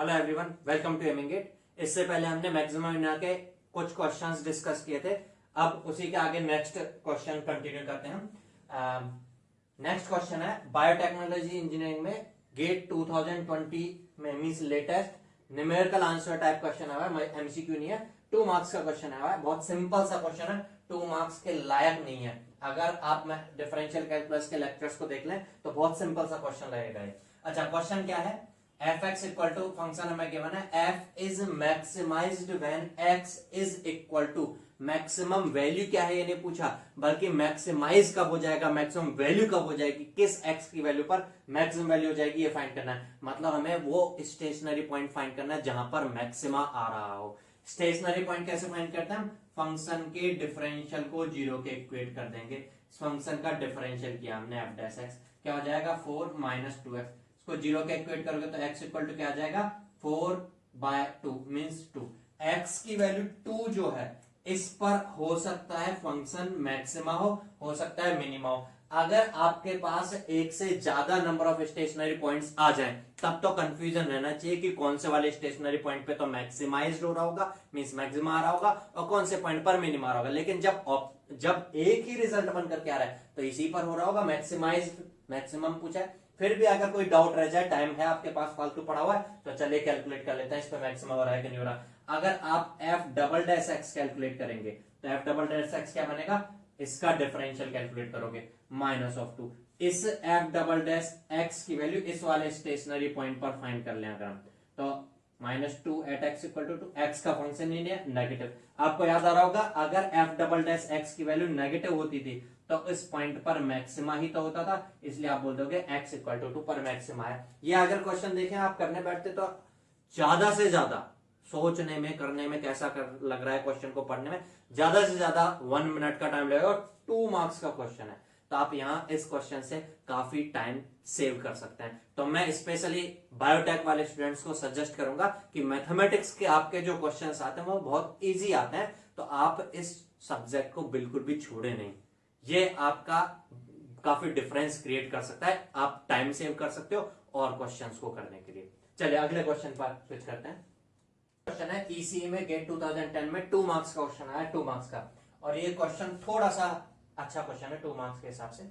Hello everyone, welcome to एमिंगेट। इससे पहले हमने मैक्सिमम इंडिया के कुछ क्वेश्चंस डिस्कस किए थे। अब उसी के आगे नेक्स्ट क्वेश्चन कंटिन्यू करते हैं हम। नेक्स्ट क्वेश्चन है बायोटेक्नोलॉजी इंजीनियरिंग में गेट 2020 में means latest numerical answer type question आया है। एमसीक्यू नहीं है, 2 मार्क्स का क्वेश्चन आया है। बहुत सिंपल सा क्वेश्चन है, 2 मार्क्स के लायक नहीं है। अगर आप डिफरेंशियल कैलकुलस के लेक्चर्स को देख लें तो बहुत सिंपल सा क्वेश्चन रहेगा। अच्छा, क्वेश्चन क्या है? F X equal to function हमें गिवन है, F is maximised when X is equal to maximum value क्या है ये नहीं पूछा, बल्कि मैक्सिमाइज कब हो जाएगा, मैक्सिमम वैल्यू कब हो जाएगी, किस एक्स की वैल्यू पर मैक्सिमम वैल्यू हो जाएगी, ये फाइंड करना है। मतलब हमें वो स्टेशनरी पॉइंट फाइंड करना है जहां पर मैक्सिमा आ रहा हो। स्टेशनरी पॉइंट कैसे फाइंड करते हैं हम? फंक्शन के डिफरेंशियल को 0 के इक्वेट कर देंगे। फंक्शन का डिफरेंशियल किया हमने एफ डैश एक्स, क्या हो जाएगा 4 माइनस 2x। इसको 0 के इक्वेट करोगे तो x इक्वल टू क्या आ जाएगा 4/2 मींस 2। x की वैल्यू 2 जो है इस पर हो सकता है फंक्शन मैक्सिमा हो सकता है मिनिमा हो। अगर आपके पास एक से ज्यादा नंबर ऑफ स्टेशनरी पॉइंट्स आ जाएं तब तो कंफ्यूजन रहना चाहिए कि कौन से वाले स्टेशनरी पॉइंट पे तो मैक्सिमाइज्ड हो रहा होगा मींस मैक्सिमा आ रहा होगा और कौन से पॉइंट पर मिनिमा आ रहा होगा। लेकिन जब एक ही रिजल्ट बन करके आ रहा है तो इसी पर हो रहा होगा मैक्सिमाइज मैक्सिमम पूछा है। फिर भी अगर कोई डाउट रह जाए, टाइम है आपके पास फालतू पड़ा हुआ है, तो चलिए कैलकुलेट कर लेते हैं इस पर मैक्सिमम हो रहा है कि नहीं हो रहा। अगर आप f double dash x calculate करेंगे तो एफ डबल डैश एक्स क्या बनेगा, इसका डिफरेंशियल कैलकुलेट करोगे माइनस ऑफ 2। इस एफ डबल डैश एक्स की वैल्यू इस वाले स्टेशनरी पॉइंट पर फाइंड कर लें अगर हम, तो -2 at X equal to X का फंक्शन ही है नेगेटिव। आपको याद आ रहा होगा अगर एफ डबल डैश एक्स की वैल्यू नेगेटिव होती थी तो इस पॉइंट पर मैक्सिमा ही तो होता था, इसलिए आप बोल दोगे x इक्वल टू 2 पर मैक्सिमा है। ये अगर क्वेश्चन देखें आप करने बैठते तो ज्यादा से ज्यादा सोचने में करने में कैसा लग रहा है क्वेश्चन को पढ़ने में, ज्यादा से ज्यादा 1 मिनट का टाइम लगेगा और 2 मार्क्स का क्वेश्चन है। तो आप यहाँ इस क्वेश्चन से काफी टाइम सेव कर सकते हैं। तो मैं स्पेशली बायोटेक वाले स्टूडेंट्स को सजेस्ट करूंगा कि मैथमेटिक्स के आपके जो क्वेश्चंस आते हैं वो बहुत इजी आते हैं, तो आप इस सब्जेक्ट को बिल्कुल भी छोड़े नहीं। ये आपका काफी डिफरेंस क्रिएट कर सकता है, आप टाइम सेव कर सकते हो और क्वेश्चंस को करने के लिए। चलिए अगले क्वेश्चन पर स्विच करते हैं। क्वेश्चन है ईसीई में गेट 2010 में 2 मार्क्स का क्वेश्चन आया, 2 मार्क्स का, और ये क्वेश्चन थोड़ा सा अच्छा क्वेश्चन है 2 मार्क्स के हिसाब से।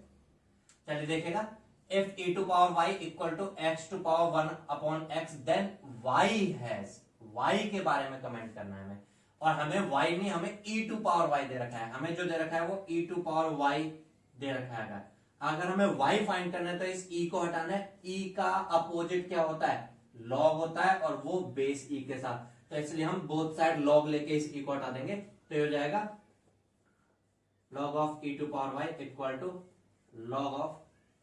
चलिए देखेगा, if e to power y equal to x to power 1 upon x then y has, y के बारे में कमेंट करना है हमें, और हमें y नहीं हमें e टू पावर y दे रखा है। हमें जो दे रखा है वो e टू पावर y दे रखा है। अगर हमें y फाइंड करना है तो इस e को हटाना है। e का अपोजिट क्या होता है, log होता है, और वो बेस e के साथ, तो इसलिए हम बोथ साइड log लेके इस e को हटा देंगे, तो ये हो जाएगा log of e to power y equal to log of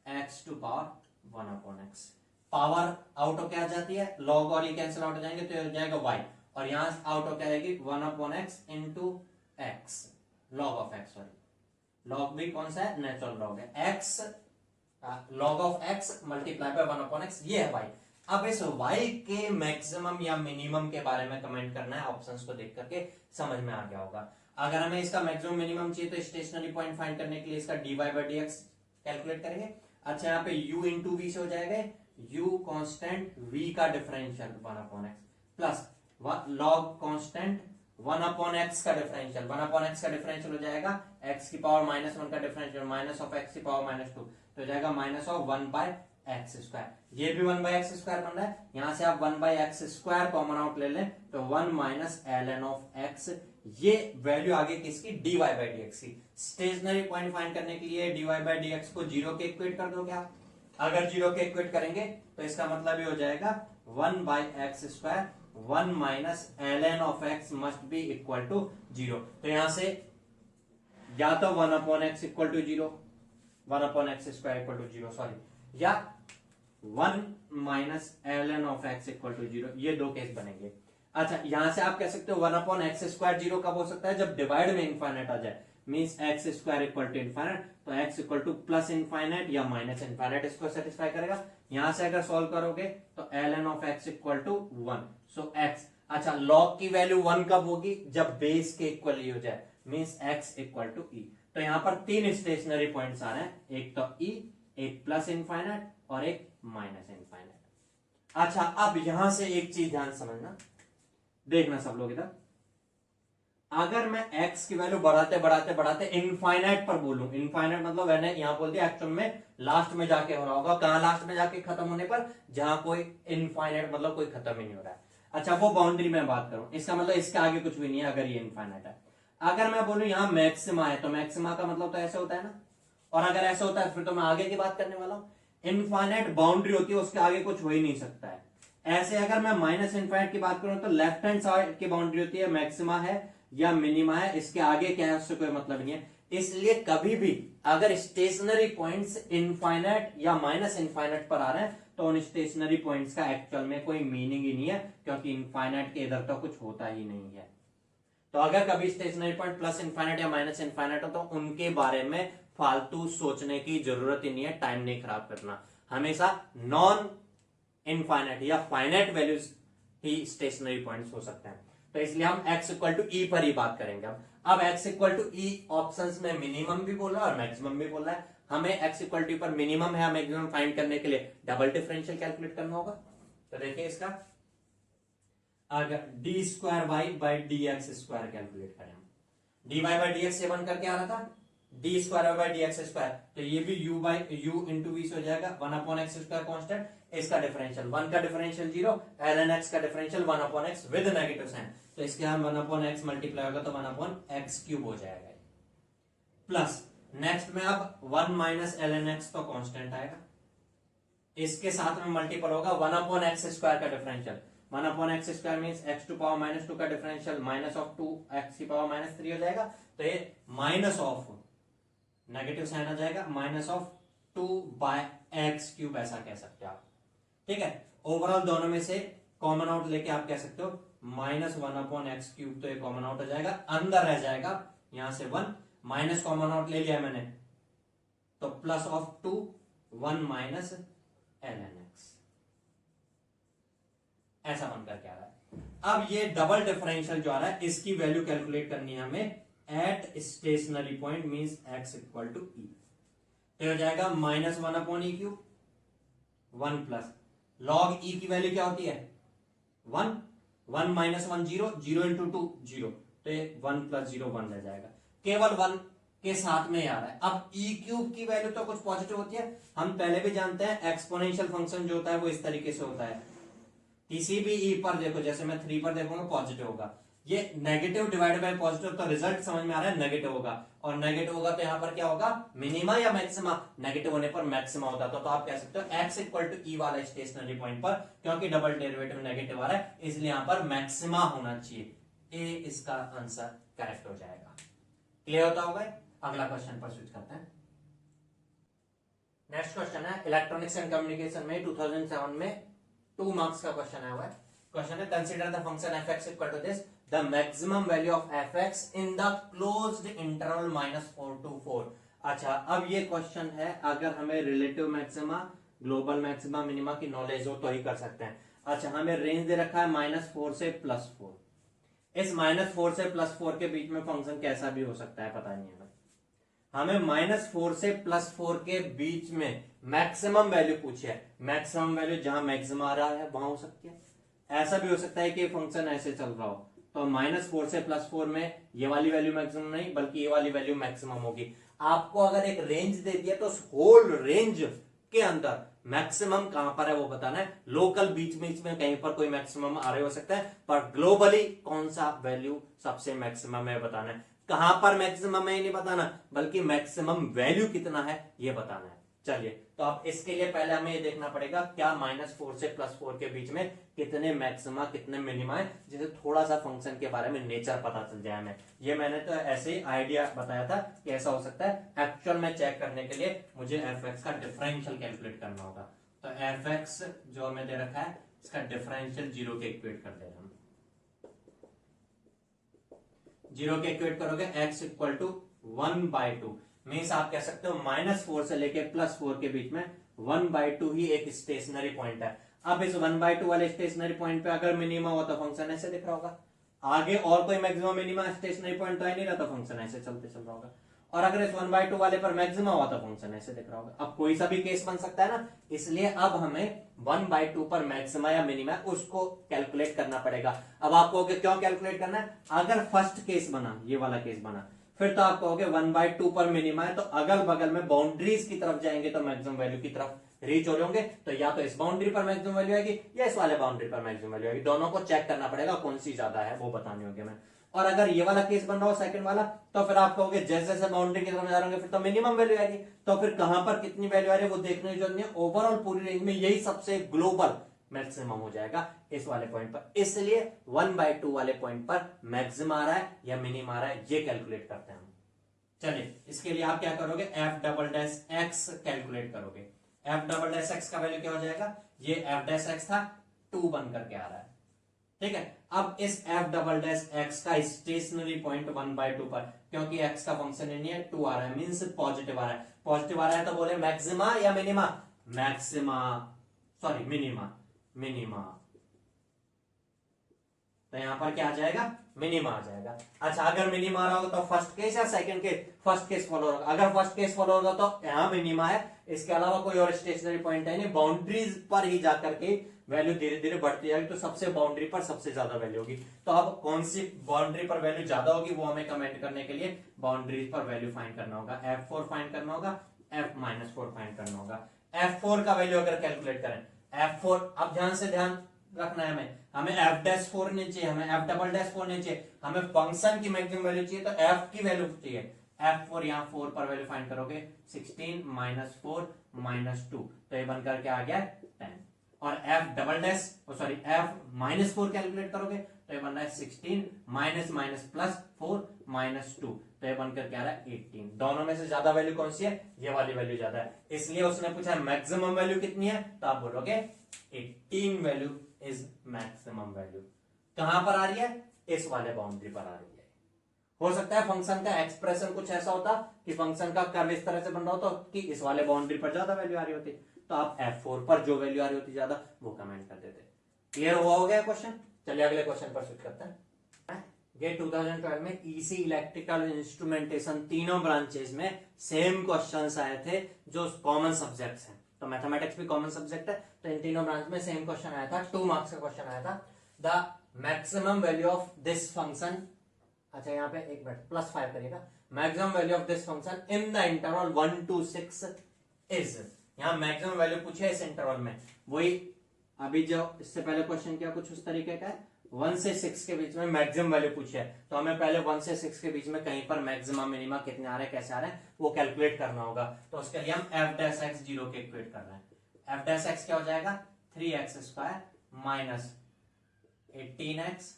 x to power 1 upon x। Power out हो क्या आ जाती है, log और ये कैंसिल आउट हो जाएंगे तो ये हो जाएगा y, और यहां आउट हो क्या आएगी 1 upon x into x, log of x, sorry log भी कौन सा है, नेचुरल log है x, log of x multiply by 1 upon x, ये है y। अब इस y के मैक्सिमम या मिनिमम के बारे में कमेंट करना है, ऑप्शंस को देख करके समझ में आ गया होगा। अगर हमें इसका मैक्सिमम मिनिमम चाहिए तो स्टेशनरी पॉइंट फाइंड करने के लिए इसका dy बाय dx कैलकुलेट करेंगे। अच्छा, यहाँ पे u इंटू वी से हो जाएगा u कांस्टेंट v का differential 1 upon x plus log constant 1 upon X का डिफरेंशियल, 1 अपॉन एक्स का डिफरेंशियल हो जाएगा x की पावर -1 का डिफरेंशियल माइनस ऑफ x की पावर -2, तो हो जाएगा minus of 1 by X square. ये भी 1 बाय एक्स स्क्वायर बन रहा है, यहां से आप 1 by X square common out ले लें तो 1 माइनस ln ऑफ x, ये वैल्यू आगे किसकी, dy बाय dx की। स्टेशनरी पॉइंट फाइंड करने के लिए dy बाय dx को 0 के इक्वेट कर दोगे आप। अगर 0 के इक्वेट करेंगे तो इसका मतलब ये हो जाएगा 1 by X square 1 minus ln of x must be equal to 0। तो यहां से या तो 1 upon X equal to 0, 1 upon X square equal to 0 sorry, या 1 minus ln of x equal to 0, ये दो केस बनेंगे। अच्छा, यहां से आप कह सकते हो 1 अपॉन एक्स स्क्वायर 0 कब हो सकता है, जब डिवाइड में इनफाइनाइट आ जाए, means x square equal to infinite, तो x equal to plus infinite या माइनस इनफाइनाइट इसको सेटिस्फाई करेगा। यहां से अगर सॉल्व करोगे तो ln of x equal to 1, so x। अच्छा, log की वैल्यू 1 कब होगी, जब बेस के इक्वल ही हो जाए, means x equal to e। तो यहां पर 3 स्टेशनरी पॉइंट्स आ रहे हैं, एक तो e, एक प्लस इनफाइनाइट और एक माइनस इनफाइनाइट। अच्छा, अब यहां से एक चीज ध्यान समझना, देखना सब लोग इधर। अगर मैं x की वैल्यू बढ़ाते बढ़ाते बढ़ाते इनफाइनाइट पर बोलूं, इनफाइनाइट मतलब मैंने यहां बोल दिया एक्चुअल में लास्ट में जाके हो रहा होगा, कहां लास्ट में जाके खत्म होने पर, जहां कोई इनफाइनाइट मतलब कोई खत्म ही नहीं हो रहा है। अच्छा, वो बाउंड्री में बात करूं, इसका मतलब इसके आगे कुछ भी नहीं है अगर ये इनफाइनाइट है। अगर मैं बोलूं यहां मैक्सिमा है, तो मैक्सिमा का मतलब तो ऐसे होता है ना, और अगर ऐसा होता है फिर तो मैं आगे की बात करने वाला हूं। इनफाइनाइट बाउंड्री होती है, उसके आगे कुछ हो ही नहीं सकता है। ऐसे अगर मैं माइनस इनफाइनाइट की बात करूं तो लेफ्ट हैंड साइड की बाउंड्री होती है, मैक्सिमा है या मिनिमा है, इसके आगे क्या है उससे कोई मतलब नहीं है। इसलिए कभी भी अगर स्टेशनरी पॉइंट्स इनफाइनाइट या माइनस इनफाइनाइट पर आ रहे हैं तो उन स्टेशनरी पॉइंट्स का एक्चुअल में कोई मीनिंग ही नहीं है, क्योंकि इनफाइनाइट के इधर तो कुछ होता ही नहीं है। तो अगर कभी स्टेशनरी पॉइंट प्लस इनफाइनाइट या माइनस इनफाइनाइट हो तो उनके बारे में फालतू सोचने की जरूरत ही नहीं है, टाइम नहीं खराब करना। हमेशा नॉन इनफाइनाइट या फाइनाइट वैल्यूज ही स्टेशनरी पॉइंट्स हो सकते हैं। तो इसलिए हम x इक्वल टू ई पर ही बात करेंगे। अब x equal to E options में मिनिमम भी बोल रहा है और मैक्सिमम भी बोल रहा है। हमें x इक्वल टू पर मिनिमम है मैक्सिमम फाइंड करने के लिए डबल डिफरेंशियल कैलकुलेट करना होगा। तो देखिए इसका, अगर d square y by d x square calculate करें, d y by d x से बन करके आ रहा था d square by d x square, तो ये भी u by u into v हो जाएगा, 1/x स्क्वायर कांस्टेंट, इसका डिफरेंशियल 1 का डिफरेंशियल 0, ln x का differential 1/x with negative sign, तो इसके यहां 1/x मल्टीप्लाई होगा तो 1/x क्यूब हो जाएगा। प्लस नेक्स्ट में अब 1 माइनस ln x तो कांस्टेंट आएगा, इसके साथ में मल्टीपल होगा 1/x स्क्वायर का differential, 1/x square means x to power -2 का डिफरेंशियल माइनस ऑफ 2 x की पावर -3 हो जाएगा, तो ये माइनस ऑफ नेगेटिव साइन आ जाएगा, माइनस ऑफ 2/x क्यूब ऐसा कह सकते हो आप। ठीक है, ओवरऑल दोनों में से कॉमन आउट लेके आप कह सकते हो -1/x क्यूब, तो ये कॉमन आउट हो जाएगा, अंदर रह जाएगा यहां से 1, माइनस कॉमन आउट ले लिया मैंने तो plus of 2 1 minus ln x, ऐसा बन करके आ रहा है। अब ये डबल डिफरेंशियल जो आ रहा है इसकी वैल्यू कैलकुलेट करनी है हमें at stationary point means x equal to e, तो हो जाएगा -1/e³ 1 प्लस लॉग ई की वैल्यू क्या होती है 1, 1 माइनस 1 0, 0 इंटू 2 0, तो ये 1 प्लस 0 1 रह जाएगा, केवल 1 के साथ में आ रहा है। अब e³ की वैल्यू तो कुछ पॉजिटिव होती है, हम पहले भी जानते हैं एक्सपोनेंशियल फंक्शन जो होता है वो इस तरीके से होता है, किसी भी e पर देखो, जैसे मैं 3 पर देखूंगा पॉजिटिव होगा, ये नेगेटिव डिवाइड बाय पॉजिटिव, तो रिजल्ट समझ में आ रहा है नेगेटिव होगा, और नेगेटिव होगा तो यहां पर क्या होगा मिनिमा या मैक्सिमा, नेगेटिव होने पर मैक्सिमा होता, तो आप कह सकते हो x इक्वल टू ई वाला स्टेशनरी पॉइंट पर, क्योंकि डबल डेरिवेटिव नेगेटिव आ रहा है इसलिए यहां पर मैक्सिमा होना चाहिए, ए इसका आंसर करेक्ट हो जाएगा। क्लियर होता होगा। अगला क्वेश्चन पर स्विच करते हैं। नेक्स्ट क्वेश्चन है इलेक्ट्रॉनिक्स एंड कम्युनिकेशन में 2007 में 2 मार्क्स का क्वेश्चन आया हुआ है। क्वेश्चन है consider the function f(x) equal to this, the maximum value of f(x) in the closed interval -4 to 4। अच्छा, अब ये क्वेश्चन है अगर हमें relative maxima, global maxima, minima की नॉलेज हो तो ही कर सकते हैं। अच्छा, हमें रेंज दे रखा है -4 से +4, इस -4 से +4 के बीच में फंक्शन कैसा भी हो सकता है पता नहीं है, हमें -4 से +4 के बीच में मैक्सिमम वैल्यू पूछी है, मैक्सिमम वैल्यू जहां मैक्सिमम आ रहा है वहां हो सकती है, ऐसा भी हो सकता है कि फंक्शन ऐसे चल रहा हो, तो -4 से +4 में ये वाली वैल्यू मैक्सिमम नहीं बल्कि ये वाली वैल्यू मैक्सिमम होगी। आपको अगर एक रेंज दे दिया तो उस होल रेंज के अंदर मैक्सिमम कहां पर है वो बताना है, लोकल बीच बीच में कहीं पर कोई मैक्सिमम आ रहे हो सकता है, पर ग्लोबली कौन सा वैल्यू सबसे मैक्सिमम है बताना है, कहां पर मैक्सिमम है नहीं बताना बल्कि मैक्सिमम वैल्यू कितना है ये बताना है। चलिए, तो अब इसके लिए पहले हमें ये देखना पड़ेगा क्या -4 से +4 के बीच में कितने मैक्सिमा कितने मिनिमा है, जिसे थोड़ा सा फंक्शन के बारे में नेचर पता चल जाए हमें। ये मैंने तो ऐसे ही आइडिया बताया था कि ऐसा हो सकता है, एक्चुअल में चेक करने के लिए मुझे f(x) का डिफरेंशियल कैलकुलेट करना होगा, तो f(x) जो हमें दे रखा है इसका डिफरेंशियल 0 के इक्वेट कर दे रहे हैं, 0 के इक्वेट करोगे x इक्वल टू 1/2 मीन्स आप कह सकते हो -4 से लेके +4 के बीच में 1/2 ही एक स्टेशनरी पॉइंट है। अब इस 1/2 वाले स्टेशनरी पॉइंट पे अगर मिनिमा हो तो फंक्शन ऐसे दिख रहा होगा, आगे और कोई मैक्सिमम मिनिमा स्टेशनरी पॉइंट तो आ नहीं रहा तो फंक्शन ऐसे चलते चल रहा होगा, और अगर इस 1/2 वाले पर मैक्सिमम हुआ तो फंक्शन ऐसे दिख रहा होगा। अब कोई सा भी केस बन सकता है ना, इसलिए अब हमें 1/2 पर मैक्सिमा या मिनिमा उसको कैलकुलेट करना पड़ेगा। अब आप कहोगे क्यों कैलकुलेट करना है? अगर फर्स्ट केस बना, ये वाला केस बना, फिर तो आप कहोगे 1/2 पर मिनिमा है, तो अगल बगल में बाउंड्रीज की तरफ जाएंगे तो मैक्सिमम वैल्यू की तरफ रीच हो जाओगे। तो या तो इस बाउंड्री पर मैक्सिमम वैल्यू आएगी या इस वाले बाउंड्री पर मैक्सिमम वैल्यू आएगी, दोनों को चेक करना पड़ेगा कौन सी ज्यादा है, वो बतानी होगी मैं। और अगर ये वाला केस बन रहा हो सेकंड वाला, तो फिर आप कहोगे जैसे जैसे बाउंड्री की तरफ जा रहे होंगे फिर तो मिनिमम वैल्यू आएगी, तो फिर कहां पर कितनी वैल्यू आ रही है वो देखने की जरूरत नहीं है, ओवरऑल पूरी रेंज में यही सबसे ग्लोबल मैक्सिमम हो जाएगा इस वाले पॉइंट पर। इसलिए 1/2 वाले पॉइंट पर मैक्सिमम आ रहा है या मिनिमम आ रहा है, ये कैलकुलेट करते हैं हम। चलिए इसके लिए आप क्या करोगे, f double dash x calculate करोगे। एफ डबल डैश एक्स का वैल्यू क्या हो जाएगा, ये एफ डैश एक्स था 2 बन करके आ रहा है, ठीक है। अब इस एफ डबल डैश एक्स का स्टेशनरी पॉइंट 1/2 पर, क्योंकि एक्स का फंक्शन नहीं है 2 आ रहा है, मींस पॉजिटिव आ रहा है, पॉजिटिव आ रहा है तो बोले मैक्सिमा या minima, maxima, sorry minima, minima, तो यहां पर क्या आ जाएगा, मिनिमा आ जाएगा। अच्छा अगर मिनिमा आ रहा होगा तो फर्स्ट केस या second case, first case follow होगा। अगर फर्स्ट केस फॉलो होगा तो यहां मिनिमा है, इसके अलावा कोई और स्टेशनरी पॉइंट है नहीं, बाउंड्रीज पर ही जाकर के वैल्यू धीरे धीरे बढ़ती जाएगी, तो सबसे बाउंड्री पर सबसे ज्यादा वैल्यू होगी। तो अब कौन सी बाउंड्री पर वैल्यू ज्यादा होगी वो हमें कमेंट करने के लिए बाउंड्री पर वैल्यू फाइंड करना होगा, F4 फाइंड करना होगा, F-4 फाइंड करना होगा। F4 का वैल्यू अगर कैलकुलेट करें, F4, अब ध्यान रखना है हमें F-4 नहीं चाहिए, हमें F डबल डैश 4 नहीं चाहिए, हमें फंक्शन की मैक्सिमम वैल्यू चाहिए, तो F की वैल्यू चाहिए। F4 यहां 4 पर वैल्यू फाइंड करोगे, 16 - 4 - 2, तो ये बनकर के आ गया 10। और F double dash sorry F-4 calculate करोगे तो ये बन रहा है 16 माइनस प्लस 4 - 2, तो ये बनकर क्या आ रहा है 18। दोनों में से ज्यादा वैल्यू कौन सी है, ये वाली वैल्यू ज्यादा है, इसलिए उसने पूछा मैक्सिमम वैल्यू कितनी है, तो आप बोलोगे 18 वैल्यू इज मैक्सिमम वैल्यू। कहां पर आ रही है, इस वाले बाउंड्री पर आ रही है। हो सकता है फंक्शन का एक्सप्रेशन कुछ ऐसा होता कि फंक्शन का कर्व इस तरह से बन रहा होता कि इस वाले बाउंड्री पर ज्यादा वैल्यू आ रही होती, तो आप F4 पर जो वैल्यू आ रही होती ज्यादा वो कमेंट कर देते। क्लियर हुआ हो गया क्वेश्चन। चलिए अगले क्वेश्चन पर स्विच करते हैं। ये 2012 में ईसी इलेक्ट्रिकल इंस्ट्रूमेंटेशन तीनों ब्रांचेस में सेम क्वेश्चंस आए थे जो कॉमन सब्जेक्ट्स हैं, तो मैथमेटिक्स भी कॉमन सब्जेक्ट है, तो इन तीनों ब्रांच में सेम क्वेश्चन आया था, 2 मार्क्स का क्वेश्चन आया था। The maximum value of this function, अच्छा यहाँ पे एक मिनट +5 करिएगा, maximum value of this function in the interval 1 to 6 is, यहाँ मैक्सिमम वैल्यू पूछे इस इंटरवल में, वही अभी जो इससे पहले क्वेश्चन किया कुछ उस तरीके का है, 1 से 6 के बीच में मैक्सिमम वैल्यू पूछी है, तो हमें पहले 1 से 6 के बीच में कहीं पर मैक्सिमम मिनिमम कितने आ रहे हैं कैसे आ रहे हैं वो कैलकुलेट करना होगा। तो उसके लिए हम F' जीरो कैलकुलेट कर रहे हैं। F' क्या हो जाएगा, 3x² minus 18x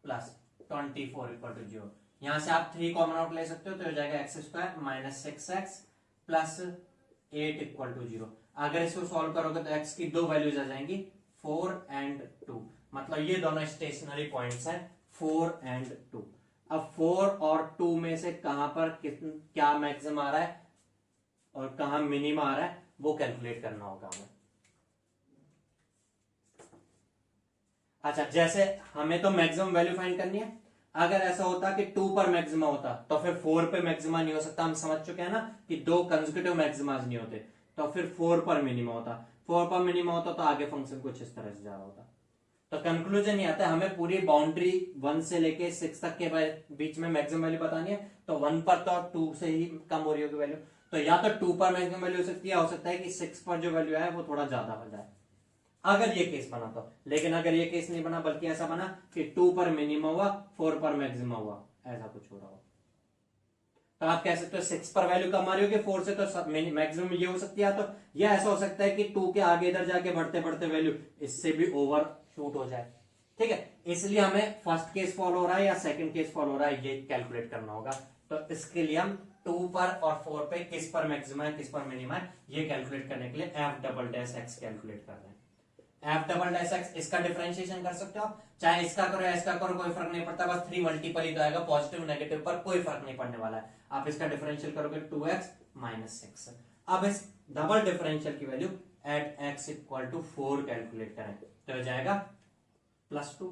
plus 24 equal to 0। यहां से आप 3 कॉमन आउट ले सकते हो, तो हो जाएगा x² minus 6x plus 8 equal to 0। अगर इसको सॉल्व करोगे तो x की 2 वैल्यूज आ जाएंगी 4 and 2, मतलब ये दोनों स्टेशनरी पॉइंट्स हैं 4 and 2। अब 4 और 2 में से कहां पर क्या मैक्सिमम आ रहा है और कहां मिनिमम आ रहा है वो कैलकुलेट करना होगा हमें। अच्छा जैसे हमें तो मैक्सिमम वैल्यू फाइंड करनी है, अगर ऐसा होता कि 2 पर मैक्सिमा होता तो फिर 4 पे मैक्सिमा नहीं हो सकता, हम समझ चुके हैं ना कि 2 कंसेक्यूटिव मैक्सिमास नहीं होते, तो फिर 4 पर मिनिमा होता, 4 पर मिनिमा होता तो आगे फंक्शन कुछ इस तरह से जा रहा होता। तो कंक्लूजन ये आता है हमें पूरी बाउंड्री 1 से लेके 6 तक के बीच में मैक्सिमम वैल्यू बतानी है, तो 1 पर तो 2 से ही कम हो रही होगी वैल्यू, तो या तो 2 पर मैक्सिमम वैल्यू हो सकती है, हो सकता है कि 6 पर जो वैल्यू है वो थोड़ा ज्यादा हो जाए, अगर ये केस बना तो। लेकिन अगर ये केस नहीं बना बल्कि ऐसा बना कि 2 पर मिनिमम हुआ 4 पर मैक्सिमम हुआ, ऐसा कुछ हो रहा हो, तो आप कह सकते हो 6 पर वैल्यू कम आ रही होगी 4 से, तो मैक्सिमम ये हो सकती है, तो ये ऐसा हो सकता है कि 2 के आगे इधर जाके बढ़ते बढ़ते वैल्यू इससे भी ओवर शूट हो जाए, ठीक है। इसलिए हमें फर्स्ट केस फॉलो हो रहा है या सेकंड केस फॉलो हो रहा है ये कैलकुलेट करना होगा, तो इसके लिए हम 2 पर और 4 पे किस पर मैक्सिमम है किस पर मिनिमम है ये कैलकुलेट करने के लिए F'' कैलकुलेट कर रहे हैं। F'' इसका डिफरेंशिएशन कर सकते हो, चाहे इसका करो या इसका करो कोई फर्क नहीं पड़ता, बस 3 मल्टीपल ही तो आएगा, पॉजिटिव नेगेटिव पर कोई फर्क नहीं पड़ने वाला है। आप इसका डिफरेंशियल करोगे 2x माइनस 6। अब इस डबल डिफरेंशियल की value at x equal to 4 calculate करें तो हो जाएगा +2।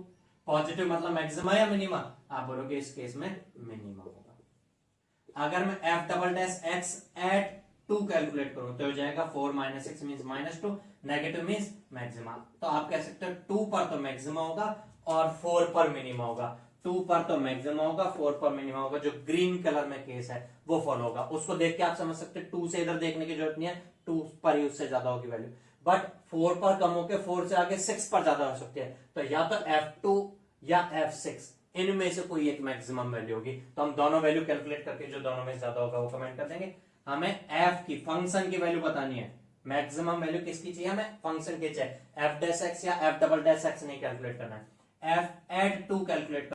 पॉजिटिव मतलब मैक्सिमा या मिनिमा, आप बोलोगे इस केस में मिनिमा होगा। अगर मैं F double dash X at 2 calculate करूं तो हो जाएगा 4 minus 6 mean -2, negative mean maxima. तो आप कह सकते हो 2 पर तो मैक्सिमा होगा और 4 पर मिनिमा होगा। 2 पर तो मैक्सिमा होगा, 4 पर मिनिमा होगा। जो ग्रीन कलर में केस है वो फॉलो होगा। उसको देख के आप समझ सकते हैं 2 से इधर देखने की जरूरत नहीं है, 2 पर ही उससे ज्यादा होगी वैल्यू। बट 4 पर कम होकर 4 से आगे 6 पर ज्यादा हो सकती है। तो या तो F2 या F6 इनमें से कोई एक मैक्सिमम वैल्यू होगी। तो हम दोनों वैल्यू कैलकुलेट करके जो दोनों में ज्यादा होगा वो कमेंट कर देंगे। हमें एफ की फंक्शन की वैल्यू बतानी है। मैक्सिमम वैल्यू किसकी चाहिए हमें? फंक्शन की चाहिए। एफ डैश एक्स या एफ डबल डैश एक्स नहीं कैलकुलेट करना है, एफ एड 2 कैलकुलेट।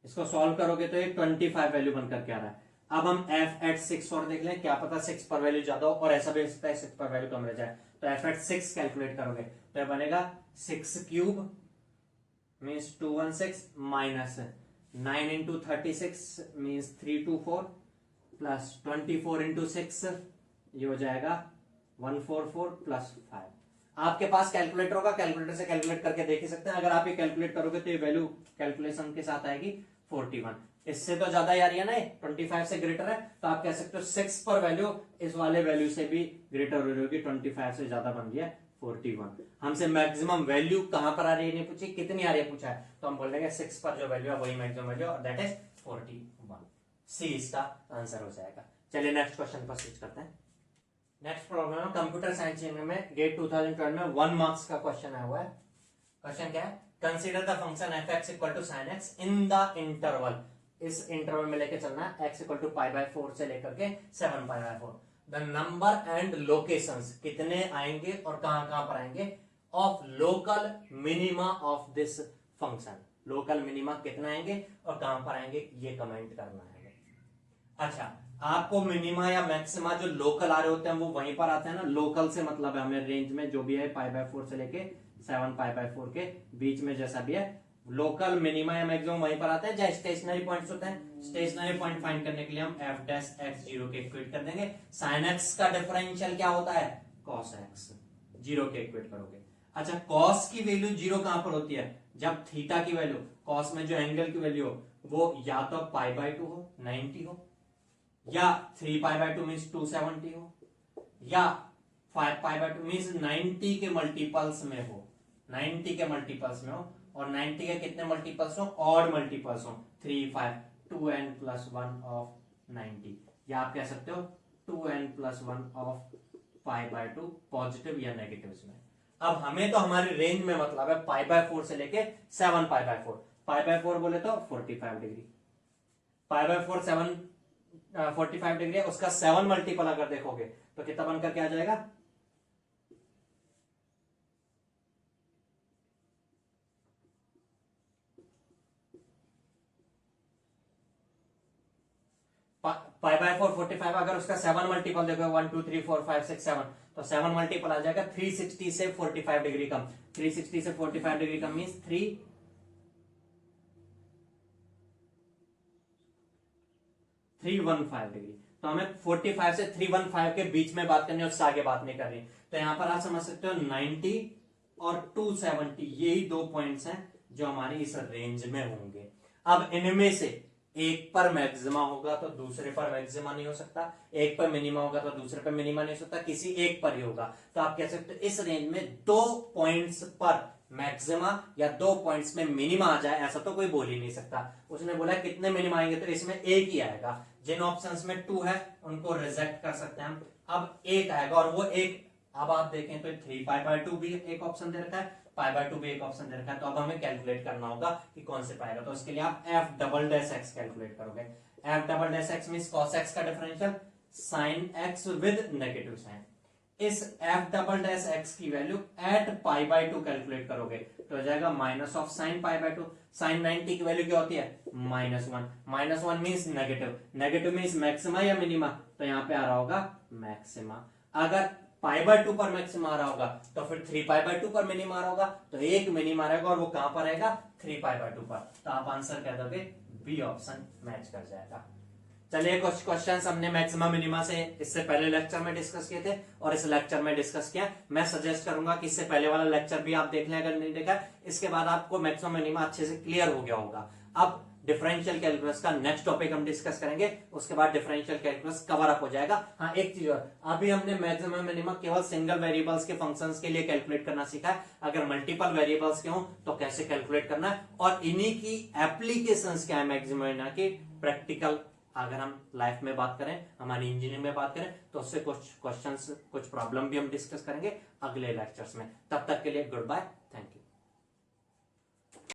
इसको सॉल्व करोगे तो ये 25 वैल्यू बनकर के आ रहा है। अब हम एफ एट 6 और देख लें, क्या पता 6 पर वैल्यू ज्यादा हो और ऐसा भी हो सकता है 6 पर वैल्यू कम रह जाए। तो एफ एट 6 कैलकुलेट करोगे तो बनेगा 6 cube means 216 minus 9 into 36 means 324 plus 24 into 6 ये हो जाएगा 144 प्लस 5। आपके पास कैलकुलेटर होगा, कैलकुलेटर से कैलकुलेट करके देख ही सकते हैं। अगर आप ये कैलकुलेट करोगे तो ये वैल्यू कैलकुलेशन के साथ आएगी 41। इससे तो ज्यादा ही आ रही है ना, 25 से ग्रेटर है। तो आप कह सकते हो 6 पर वैल्यू इस वाले वैल्यू से भी ग्रेटर हो रही होगी, 25 से ज्यादा बन गया 41। हमसे मैक्सिमम वैल्यू कहां पर आ रही है नहीं पूछी, कितनी आ रही है पूछा है। तो हम बोल देंगे 6 पर जो वैल्यू है वही मैक्सिमम वैल्यू और दैट इज 41। सी इसका आंसर हो जाएगा। चलिए नेक्स्ट क्वेश्चन पर स्विच करते हैं। नेक्स्ट प्रॉब्लम है कंप्यूटर साइंस में गेट 2012 में 1 मार्क्स का क्वेश्चन आया हुआ है। क्वेश्चन क्या है? Consider the function F X equal to sine X in the interval. इस इंटरवल में लेके चलना है X equal to pi by 4 से लेकर के 7 pi by 4। The number and locations कितने आएंगे और कहां पर आएंगे of local minima of this function. Local minima कितना आएंगे और कहां पर आएंगे ये कमेंट करना है। अच्छा, आपको मिनिमा या मैक्सिमा जो लोकल आ रहे होते हैं वो वहीं पर आते हैं ना। लोकल से मतलब है हमें रेंज में जो भी है पाई बाय 4 से लेके 7 पाई बाय 4 के बीच में जैसा भी है लोकल मिनिमा या मैक्सिमम वहीं पर आते हैं जहां स्टेशनरी पॉइंट्स होते हैं। स्टेशनरी पॉइंट फाइंड करने के लिए हम एफ डैश एक्स 0 के इक्वेट कर देंगे। साइन एक्स का डिफरेंशियल क्या होता है? Cos x. 0 के इक्वेट करोगे। अच्छा, कॉस की वैल्यू 0 कहां पर होती है? जब थीटा की वैल्यू, कॉस में जो एंगल की वैल्यू हो वो या तो पाई बाय 2 हो, 90 हो, या 3 पाई बाय 2 मीन्स 270 हो, या 5 पाई बाय 2 मीन्स 90 के मल्टीपल्स में हो। 90 के मल्टीपल्स में हो और 90 के कितने मल्टीपल्स हो? ऑड मल्टीपल्स हो। 3 5 2n प्लस 1 ऑफ 90, या आप कह सकते हो 2n plus 1 of pi by 2 positive या नेगेटिव में। अब हमें तो हमारी रेंज में मतलब है पाई बाय 4 से लेके 7 पाई बाय 4। पाई बाय 4 बोले तो 45 डिग्री, पाई बाय 4 45 डिग्री है, उसका 7 मल्टीपल अगर देखोगे तो कितना बनकर के आ जाएगा? पाई बाय 4 45, अगर उसका 7 मल्टीपल देखो 1 2 3 4 5 6 7 तो 7 मल्टीपल आ जाएगा 360 से 45 डिग्री कम। 360 से 45 डिग्री कम मीन्स 315 डिग्री। तो हमें 45 से 315 के बीच में बात करनी है, उससे आगे बात नहीं करनी। तो यहां पर आप समझ सकते हो 90 और 270 यही 2 पॉइंट्स हैं जो हमारी इस रेंज में होंगे। अब इनमें से एक पर मैक्सिमा होगा तो दूसरे पर मैक्सिमा नहीं हो सकता, एक पर मिनिमा होगा तो दूसरे पर मिनिमा नहीं हो सकता, किसी एक पर ही होगा। तो आप कह सकते हो इस रेंज में 2 पॉइंट्स पर मैक्सिमा या 2 पॉइंट्स में मिनिमा आ जाए, ऐसा तो कोई बोल ही नहीं सकता। उसने बोला कितने मिनिमा आएंगे तो इसमें एक ही आएगा। जिन ऑप्शंस में 2 है उनको रिजेक्ट कर सकते हैं हम। अब एक आएगा और वो एक, अब आप देखें तो 3 पाई बाय 2 भी एक ऑप्शन दे रखा है, पाई बाय 2 भी एक ऑप्शन दे रखा है। तो अब हमें कैलकुलेट करना होगा कि कौन से पाएगा। तो उसके लिए आप f double dash x calculate करोगे। F double dash x means cos x का differential sine x with negative sign. इस एफ डबल डैश एक्स की value at pi by 2 calculate करोगे तो हो जाएगा minus of sine pi by 2। Sine 90 की वैल्यू क्या होती है? -1। -1 means negative, negative means maxima या मिनिमा, तो यहाँ पे आ रहा होगा मैक्सिमा। अगर पाई बाय 2 पर मैक्सिमा आ रहा होगा तो फिर 3 पाई बाय 2 पर मिनिमा आ रहा होगा, तो एक मिनिमा रहेगा और वो कहां पर रहेगा? 3 पाई बाय 2 पर। तो आप आंसर कह दोगे बी ऑप्शन मैच कर जाएगा। चलिए कुछ क्वेश्चंस हमने मैक्सिमम मिनिमा से इससे पहले लेक्चर में डिस्कस किए थे और इस लेक्चर में डिस्कस किया। मैं सजेस्ट करूंगा कि इससे पहले वाला लेक्चर भी आप देख लें अगर नहीं देखा। इसके बाद आपको मैक्सिमम मिनिमा अच्छे से क्लियर हो गया होगा। अब डिफरेंशियल कैलकुलस का नेक्स्ट टॉपिक हम डिस्कस करेंगे, उसके बाद डिफरेंशियल कैलकुलस कवर अप हो जाएगा। हाँ, एक चीज और, अभी हमने मैक्सिमम मिनिमम केवल सिंगल वेरिएबल्स के फंक्शंस के लिए कैलकुलेट करना सीखा है। अगर मल्टीपल वेरिएबल्स के हो तो कैसे कैलकुलेट करना है, और इन्हीं की एप्लीकेशंस क्या है मैक्सिमम की प्रैक्टिकल, अगर हम लाइफ में बात करें, हमारी इंजीनियरिंग में बात करें, तो उससे कुछ क्वेश्चंस, कुछ प्रॉब्लम भी हम डिस्कस करेंगे अगले लेक्चर्स में। तब तक के लिए गुड बाय, थैंक यू।